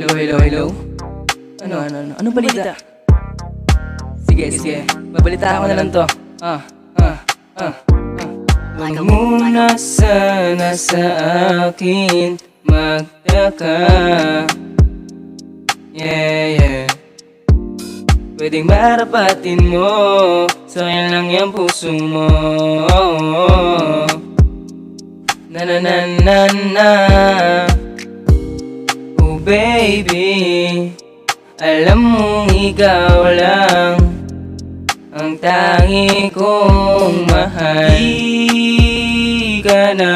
Hello. Ano balita? Sige. Babalitaan ko na lang to. Huwag muna sana sa akin magtaka. Yeah. Pwedeng marapatin mo, sayang lang yung puso mo. Na. Oh baby, alam mong ikaw lang ang tangi kong mahal. Di ka na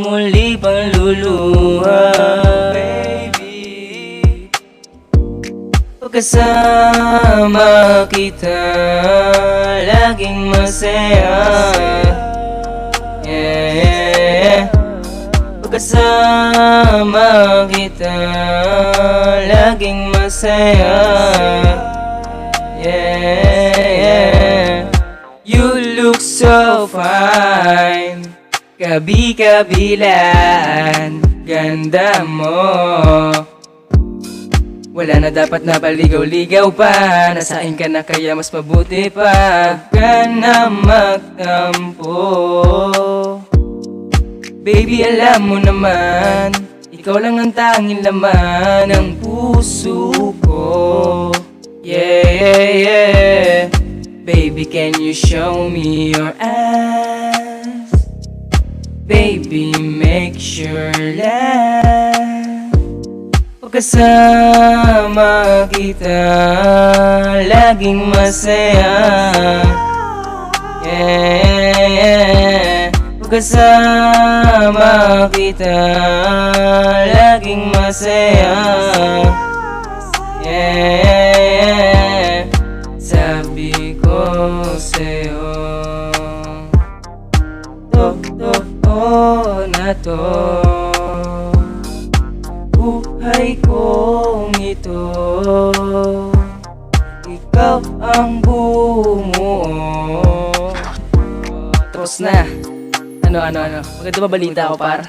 muli pang luluha, baby. Pagkasama kita, laging masaya. Yeah. Pagkasama kita, laging masaya. Yeah. You look so fine, kabi-kabilaan, ganda mo. Wala na dapat na paligaw-ligaw pa, nasain ka na kaya mas mabuti pa. Huwag ka na magtampo, baby, alam mo naman, ikaw lang ang tanging laman ng puso ko. Yeah. Baby, can you show me your ass? Baby, make sure that pagkasama kita, laging masaya. Yeah. Pagkasama kita, laging masaya. Yeah. Sabi ko sa'yo, totoo na to, buhay kong ito, ikaw ang bumuo. Tapos na. Ano? Maganda ba balita ko, par?